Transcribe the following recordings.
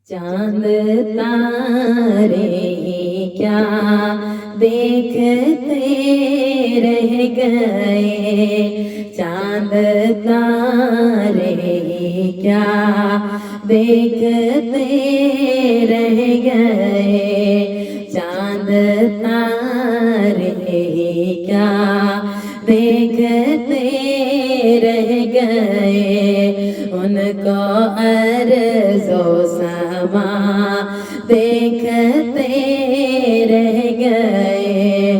चांद तारे क्या देखते रह गए, चांद तारे क्या देखते रह गए, चांद तारे क्या देखते रह गए, उनको अर्ज़ो समा देखते रह गए,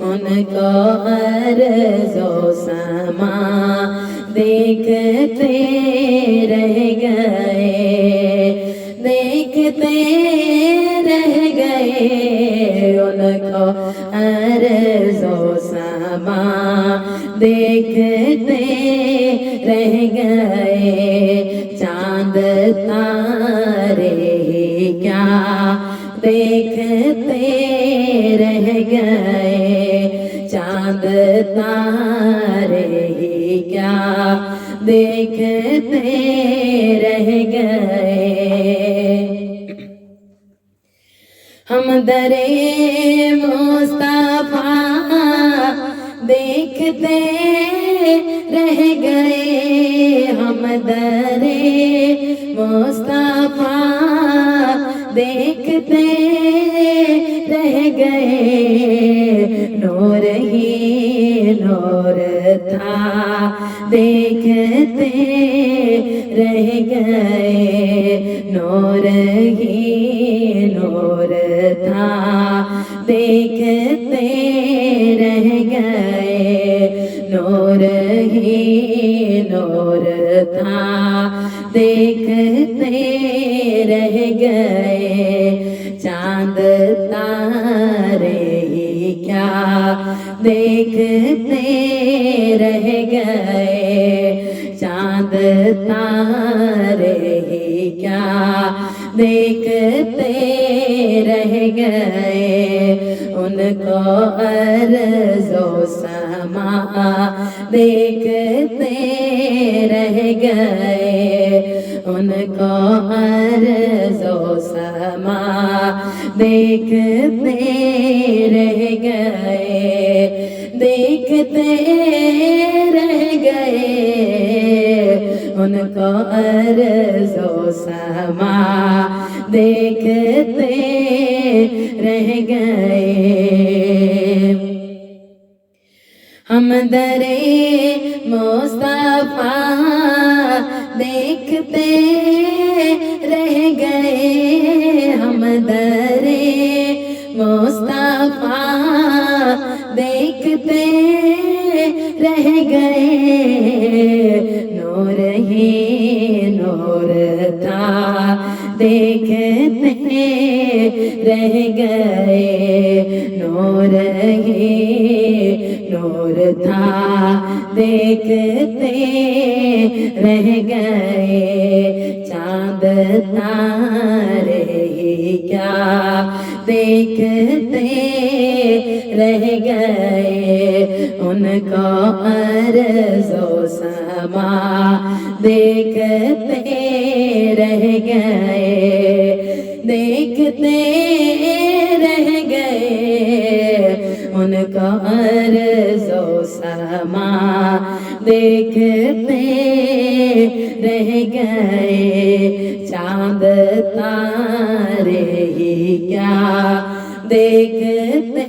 उनको अर्ज़ो समा देखते रह गए, देखते रह गए, उनको अर्ज़ो समा देखते रह गए, चांद तारे क्या देखते रह गए, चांद तारे क्या देखते रह गए। हम दरे मुस्तफा देखते रह गए, हम दरे मुस्तफा देखते रह गए, नूर ही नूर था देखते रह गए, नूर ही नूर था देखते रह गए, नूर ही नूर था देखते रह गए, चांद तारे क्या देखते रह गए, चांद तारे क्या देखते रह गए, उनको अर्ज़ो समा देखते रह गए, उनको अर्ज़ो समा देखते रह गए, देखते रह गए, उनको अर्ज़ो समा देखते रह गए। हम दरे मुस्तफा देखते रह गए, हम दरे मुस्तफा देखते रह गए, नूर ही नूर था देखते रह गए, नूर ही नूर था देखते रह गए, चांद तारे क्या देखते रह गए, उनको अर्ज़ो समा देखते रह गए, देखते रह गए, उनको अर्ज़ो समा देखते रह गए, चांद तारे क्या देखते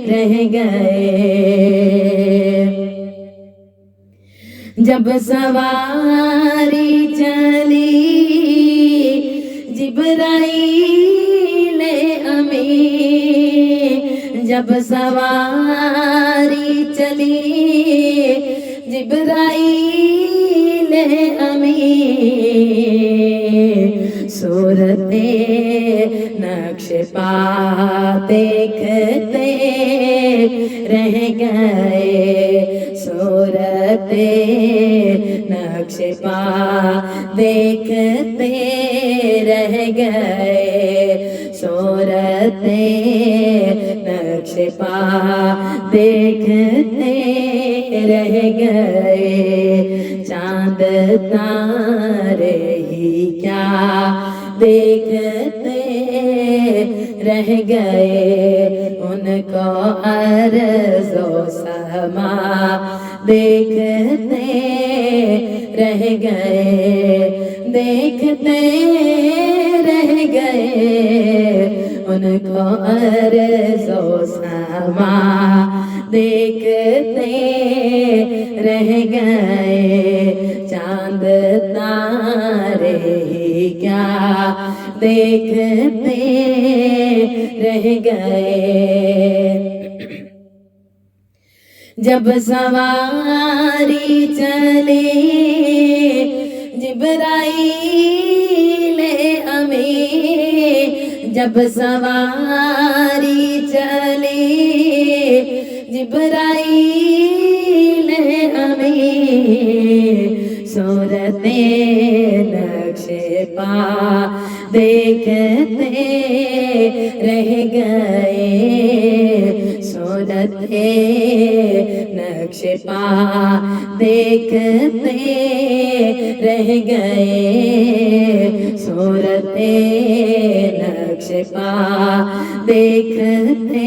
रह गए। जब सवारी चली जिब्राईल अमीन, जब सवारी चली जिब्राईल अमीन, सूरते नक्श पा देखते रह गए, सूरते नक्श पा देखते रह गए, सूरते नक्श पा देखते रह गए, चांद तारे ही क्या देखते रह गए, उनको अर्ज़ो समा देखते रह गए, देखते रह गए, उनको अर्ज़ो समा देखते रह गए, चांद तारे ही क्या देखते रह गए। जब सवारी चले जिब्राईल अमीन, जब सवारी चले जिब्राईल अमीन, सूरते नक्शे पा देखते रह गए, सूरते नक्शे पा देखते रह गए, सूरते नक्शे पा देखते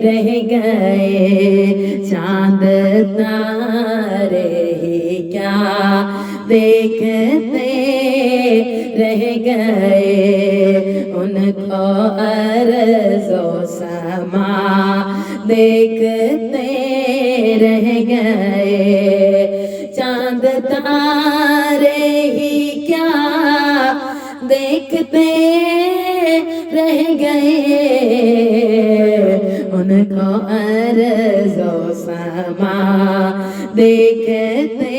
रह गए, चांद तारे ही क्या देखते रह गए, उनको अर्ज़ो समा देखते रह गए, चांद तारे ही क्या देखते रह गए, उनको अर्ज़ो समा देखते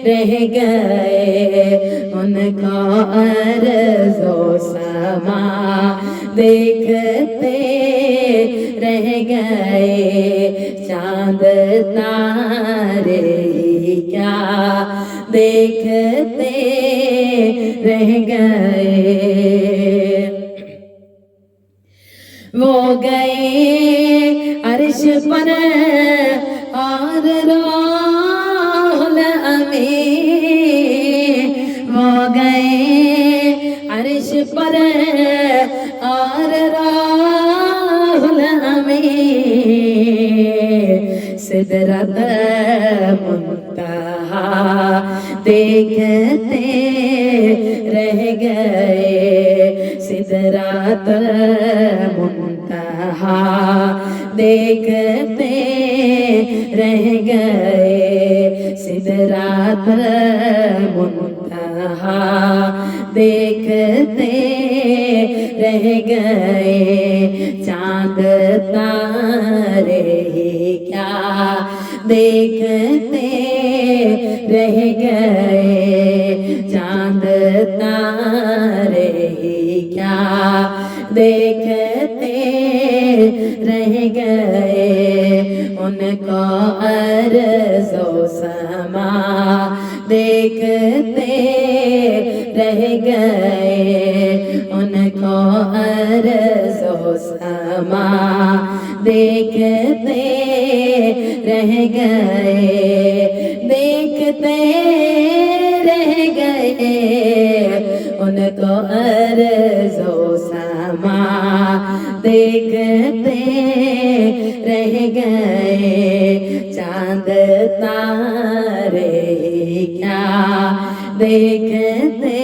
रह गए, उनको अर्ज़ो समा देखते रह गए, चांद तारे ही क्या देखते रह गए। वो गए अर्श पर और रोल अमीन, वो गए अर्श पर और रोल अमीन, सिदरत मुंतहा देखते रह गए, सिदरत मुंतहा देखते रह गए, सिदरत मुंतहा देखते रह गए, चांद तारे ही क्या देखते रह गए, चांद तारे ही क्या देखते रह गए, उनको अर्ज़ो समा देखते रह गए, उनको अर्ज़ो समा देखते रह गए, देखते रह गए, उनको अर्ज़ो समा देखते रह गए, चांद तारे क्या देखते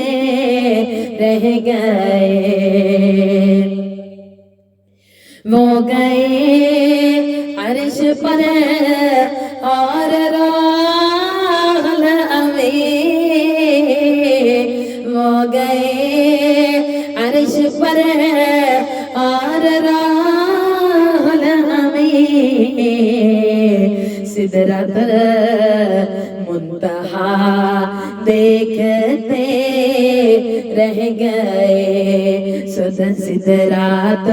रह गए। वो गए अर्श पर और रोल अमीन, वो गए अर्श पर और रोल अमीन, सिदरत मुंतहा देखते रह गए, सिदरत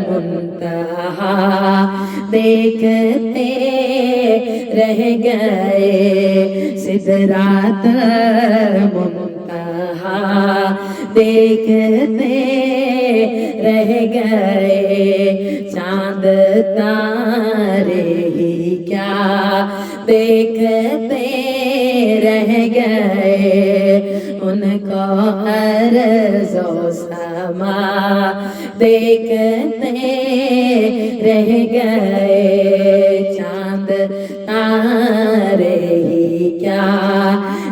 मुंतहा देखते रह गए, सिदरत मुंतहा देखते रह गए, चांद तारे ही क्या देखते रह गए, उनको अर्ज़ो समा देखते रह गए। चांद तारे ही क्या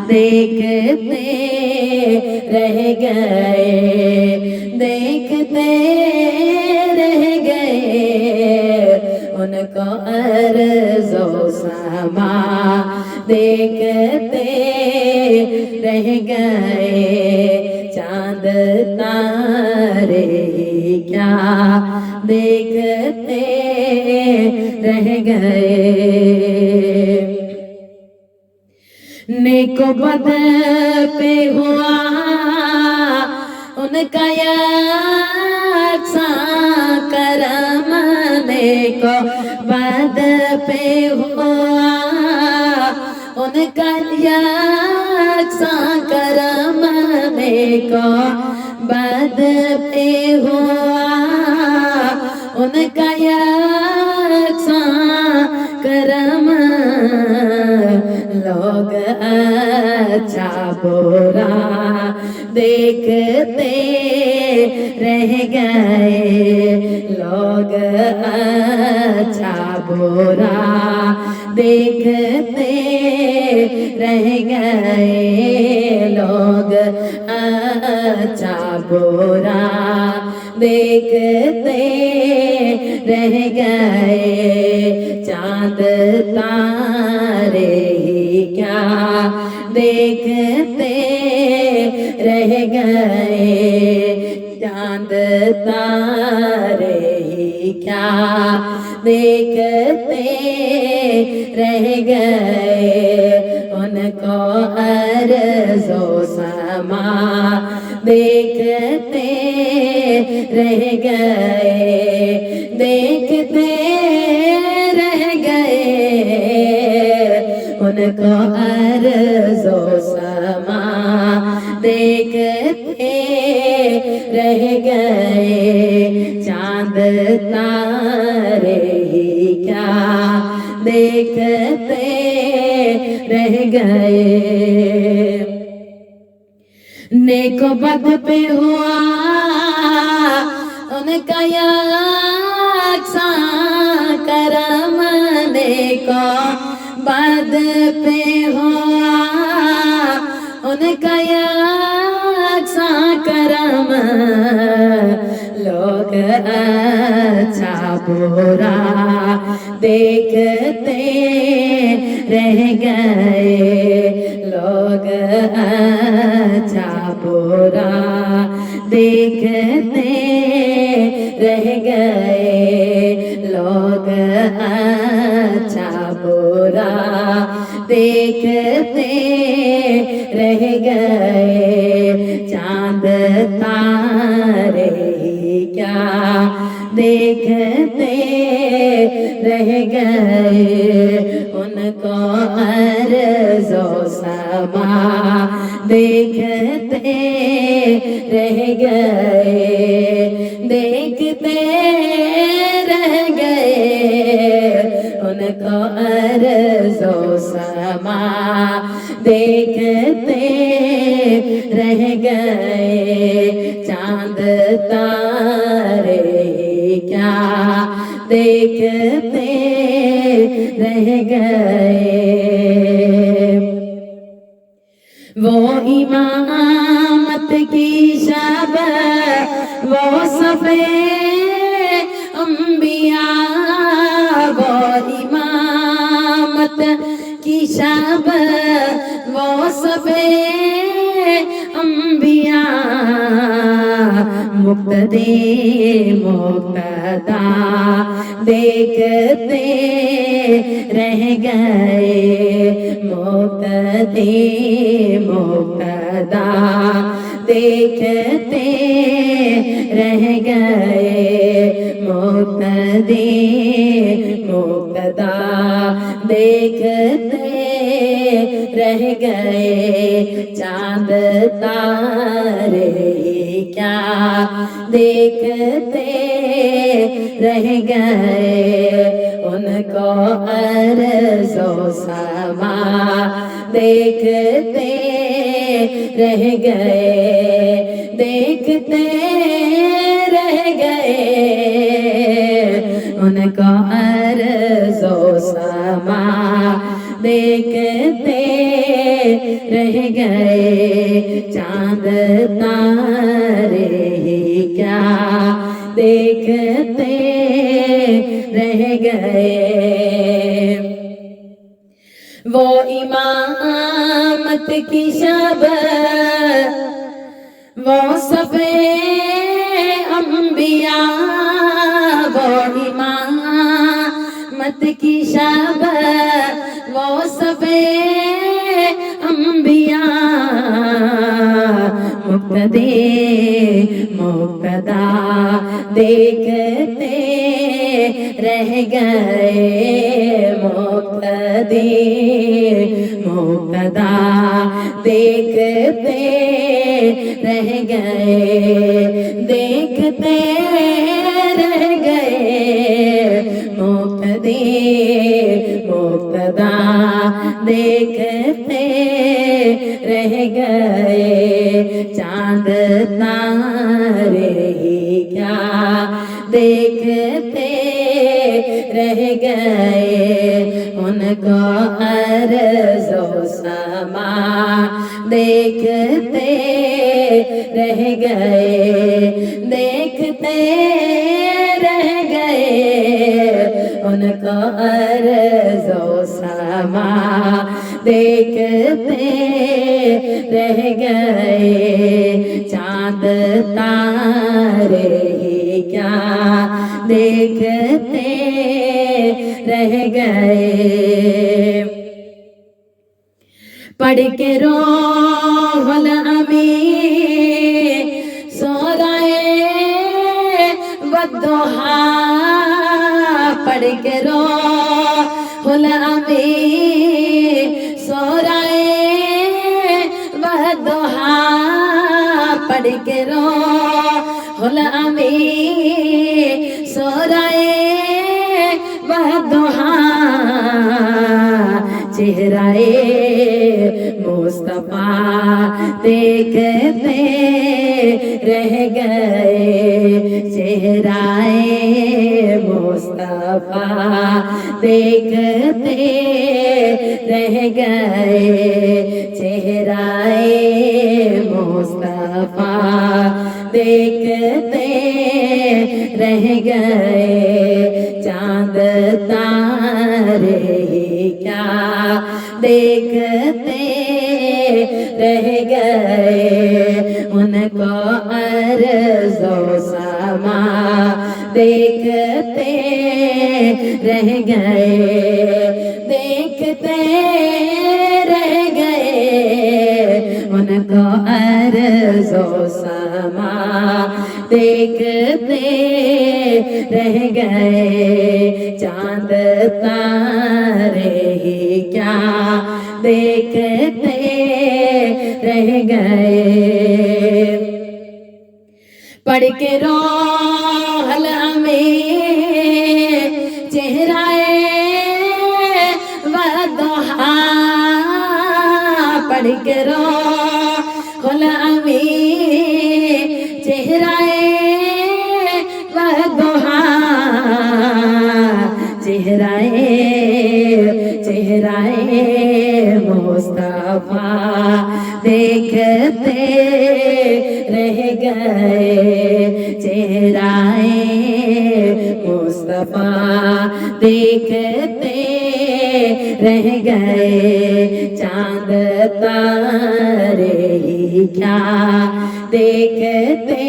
देखते रह गए, देखते रह गए, उनको अर्ज़ो समा देखते रह गए। चांद तारे ही क्या देखते रह गए। नेको बद पे हुआ उनका यकसा करम, नेको बद पे हुआ उनका यकसा करम, नेको बद पे हुआ उनका यकसा करम। लोग अच्छा बुरा देखते रह गए, लोग अच्छा बुरा देखते रह गए, लोग अच्छा बुरा देखते रह गए। चांद तारे ही क्या देखते रह गए, चांद तारे ही क्या देखते रह गए, उनको अर्ज़ो समा देखते रह गए, देखते रह गए, उनको अर्ज़ो समा देखते रह गए। चांद तारे ही क्या देखते रह गए। नेको बद पे हुआ उनका यकसा करम, नेको बद पे हुआ उनका यकसा करम। लोग अच्छा बुरा देखते रह गए, लोग अच्छा बुरा देखते रह गए, लोग अच्छा बुरा देखते रह गए। चांद तारे ही क्या देखते रह गए, उनको अर्ज़ो समा देखते रह गए, देखते रह गए, उनको अर्ज़ो समा देखते रह गए। चांद तारे क्या देखते रह गए। वो इमामत की शब, वो सफ़े अंबिया, वो इमामत की शब, वो सफ़े अंबिया, मुक़्तदे मुक़्तदा देखते रह गए, मुक़्तदे मुक़्तदा देखते रह गए, मुक़्तदे मुक़्तदा देखते रह गए। चांद तारे क्या देखते रह गए, उनको अर्ज़ो समा देखते रह गए, देखते रह गए, उनको अर्ज़ो समा देखते रह गए। चांद तारे ही क्या देखते रह गए। वो इमामत की शब, वो सफ़े अंबिया, वो इमामत की शब, वो सफ़े अंबिया, मुक्तदे मुक्तदा देखते रह गए, मुक्तदे मुक्तदा देखते रह गए, देखते रह गए, मुक्तदे मुक्तदा देखते रह गए। चांद तारे ही क्या देखते रह गए, उनको अर्ज़ो समा देखते रह गए, देखते रह गए, उनको अर्ज़ो समा देखते रह गए। चांद तारे ही क्या देखते रह गए। पढ़ के रूहुल अमीन सूरह वद्दुहा, पढ़ के रूहुल अमीन सूरह वद्दुहा, पढ़ के रूहुल अमीन सूरह वद्दुहा, चेहराए मुस्तफा देखते रह गए, चेहराए मुस्तफा देखते रह गए, चेहराए मुस्तफा देखते रह गए। चांद तारे ही क्या देखते रह गए, उनको अर्ज़ो समा देखते रह गए, देखते रह गए, उनको अर्ज़ो समा देखते रह गए। चांद तारे ही क्या देखते रह गए। पढ़ के रूहुल अमीन चेहराए वद्दुहा, पढ़ के रूहुल अमीन चेहराए वद्दुहा, चेहराए चेहराए मुस्तफा देखते रह गए, चेहराए मुस्तफा देखते रह गए। चांद तारे ही क्या देखते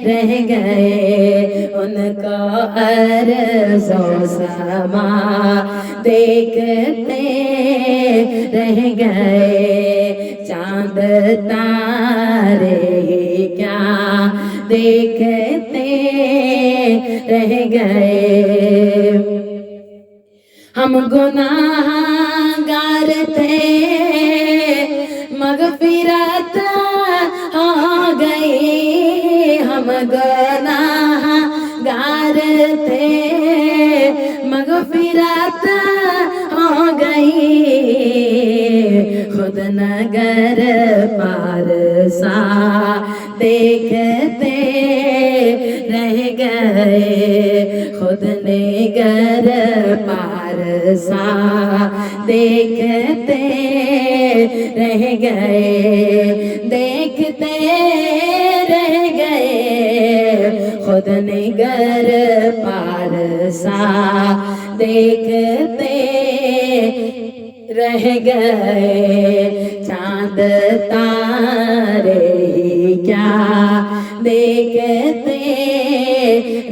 रह गए, उनको अर्ज़ो समा देखते रह गए। चांद तारे ही क्या देखते रह गए। हम गुनाहगार थे मग़फ़िरत हो गई, हम गुनाहगार थे खुद नगर पारसा देखते रह गए, खुद नगर पारसा देखते रह गए, देखते रह गए, खुद नगर पारसा देखते रह गए। चांद तारे क्या देखते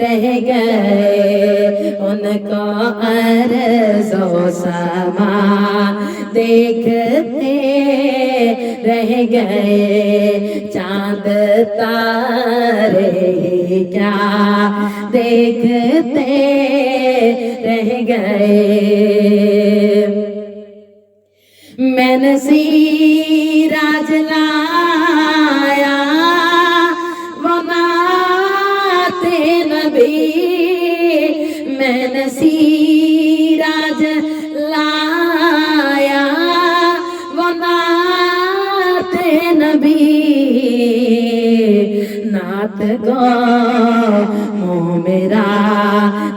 रह गए, उनको अर्ज़ो समा देखते रह गए। चांद तारे क्या देखते रह गए। मैंने सिराज लाया वो नाते नबी, मैंने सिराज लाया वो नाते नबी, नात को मुँह मेरा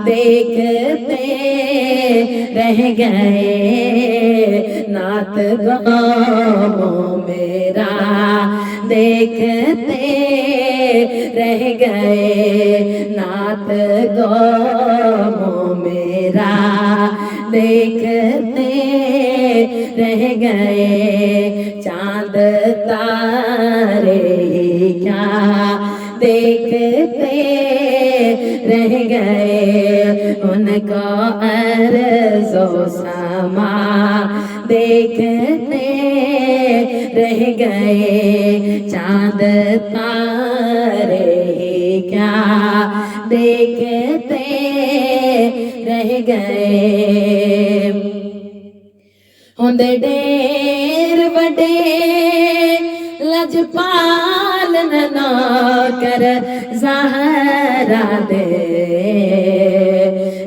देखते रह गए, नात गो मेरा देखते रह गए, नात गो मेरा देखते रह गए। चांद तारे क्या देखते रह गए, उनको अर्ज़ो समा देखते रह गए। चांद तारे क्या देखते रह गए। होंदे ढेर बड़े लजपाल नौकर ज़हरा दे,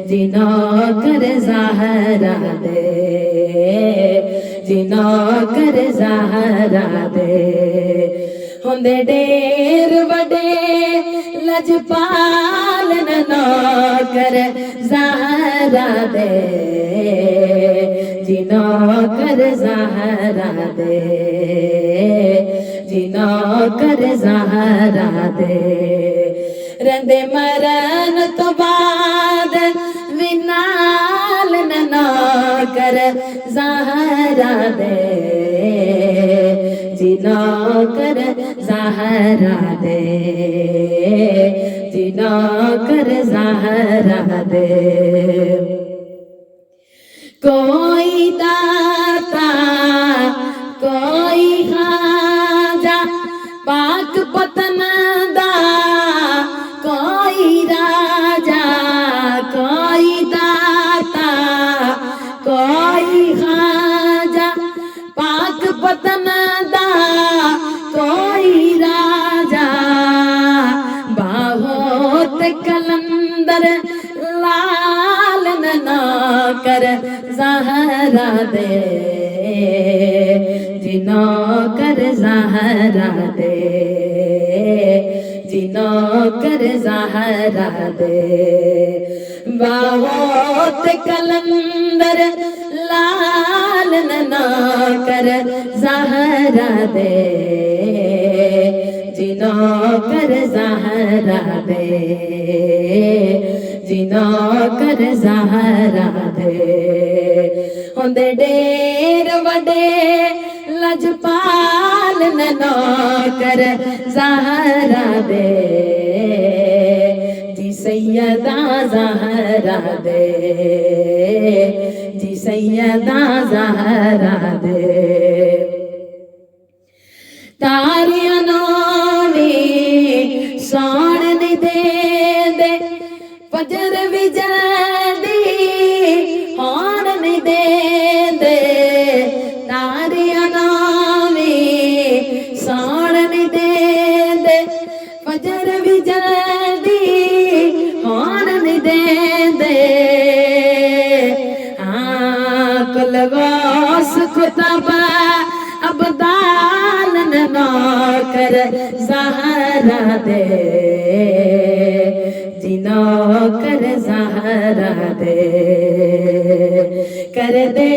जी नौकर ज़हरा दे, जी नौकर ज़हरा दे। होंदे ढेर बड़े लजपाल नौकर ज़हरा दे, जी नौकर ज़हरा दे, जी नौकर ज़हरा दे। रंदे मरन तो बाद विनाल नौकर ज़हरा दे, जी नौकर ज़हरा दे, जी नौकर ज़हरा दे। कोई दाता कोई खाजा पाक पतन दा, कोई राजा कोई दाता कोई खाजा पाक पतन दा, कोई राजा बाहोत कलंदर लाल नौकर ज़हरा दे, जी नौकर ज़हरा दे, जी नौकर ज़हरा दे। बहुत कलंदर लाल नौकर ज़हरा दे, जी नौकर ज़हरा दे, जी नौकर ज़हरा दे। होंदे ढेर वडे लजपाल नौकर ज़हरा दे, जी सैयदा ज़हरा दे, जी सैयदा ज़हरा दे। तारियां नौवी सौण नहीं दे, फजर भी जल्दी होण नहीं दे, तारियां नौवी सौण नहीं दे, फजर भी जल्दी होण नहीं दे। हाँ कुल वास खुतबा अबदालन नौकर ज़हरा दे जी नौकर ज़हरा दे कर दे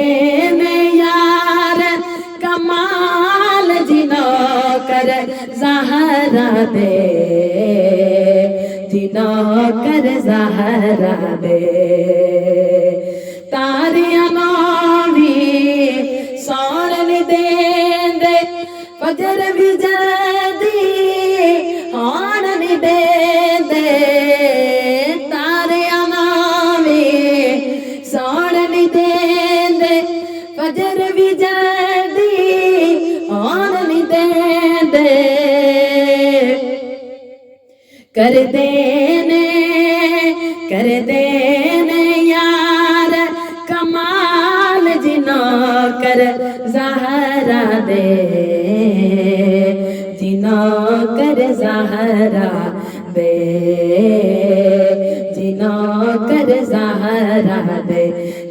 में यार कमाल जी नौकर ज़हरा दे जी नौकर ज़हरा दे तारियां नौवी सौरन देंदे फजर भी जल्दी हौरन देंदे तारियां नौवी सौरन देंदे फजर भी जल्दी हौरन देंदे कर देने यार कमाल जिनो कर ज़हरा दे जिनो कर ज़हरा दे जिनो कर ज़हरा दे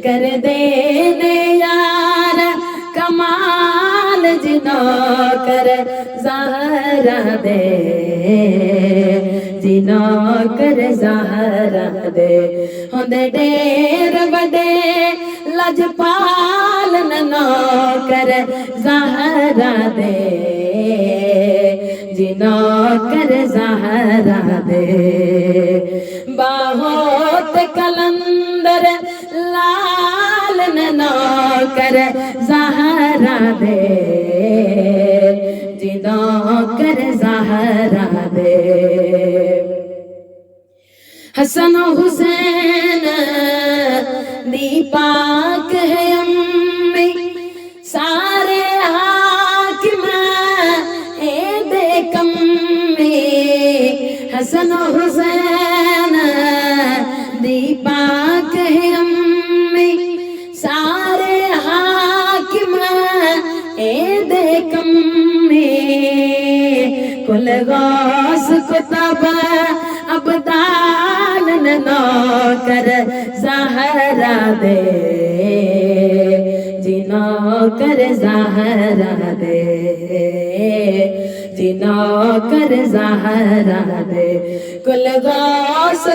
कर देने यार कमाल जिनो कर ज़हरा दे जिनो कर ज़हरा दे होंदे ढेर वडे लजपाल नौकर ज़हरा दे जिनो कर ज़हरा दे बहुत कलंदर लाल नौकर ज़हरा दे जिनो कर ज़हरा दे हसन हुसैन दी पाक है अम्मी सारे हाकिम ए दे कम्मी हसन हुसैन दी पाक है अम्मी सारे हाकिम ए दे कम्मी कुल गौस कुतब अबदालन नौकर ज़हरा दे जी नौकर ज़हरा दे जी नौकर ज़हरा दे कुल गौस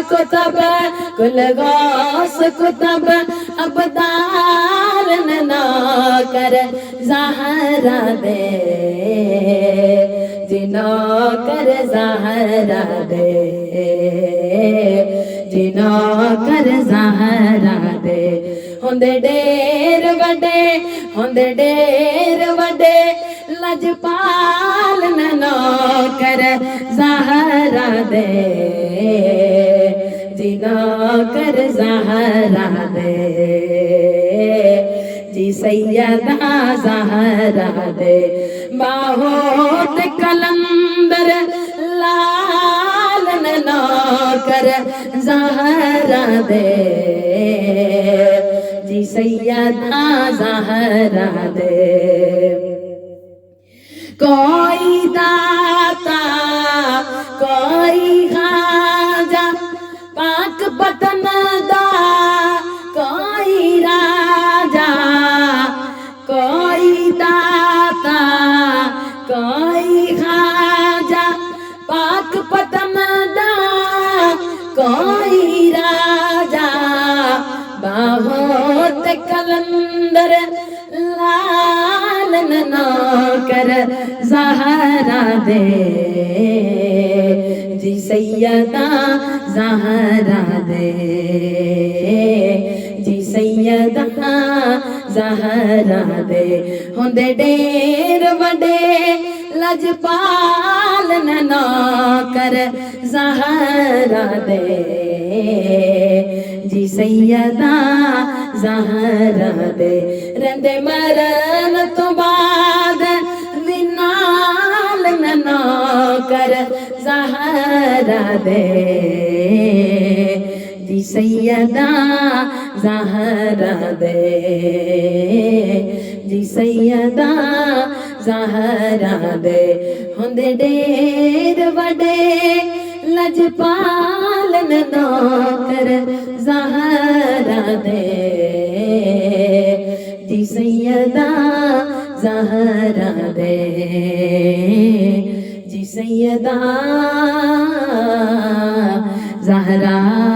कुतब अबदालन नौकर ज़हरा दे जी नौकर ज़हरा दे जी नौकर ज़हरा दे होंदे ढेर वडे लजपाल नौकर ज़हरा दे जी नौकर ज़हरा दे जी सैयदा ज़हरा दे बहुत कलंदर लाल नौकर ज़हरा दे जी सैयदा ज़हरा दे कोई दाता कोई खाजा पाक पतन दा कोई राजा कोई दाता कोई खाजा पाक पतन दा कोई राजा बहुत कलंदर लाल नौकर ज़हरा दे जी सैयदा ज़हरा दे जी सैयदा ज़हरा दे होंदे ढेर वडे लजपाल नौकर ज़हरा दे जी सैयदा ज़हरा दे रंदे मरन तो बाद विनाल नौकर ज़हरा दे जी सैयदा ज़हरा दे जी सैयदा ज़हरा दे होंदे ढेर वडे लजपाल नौकर ज़हरा दे जी सैयदा ज़हरा दे जी सैयदा ज़हरा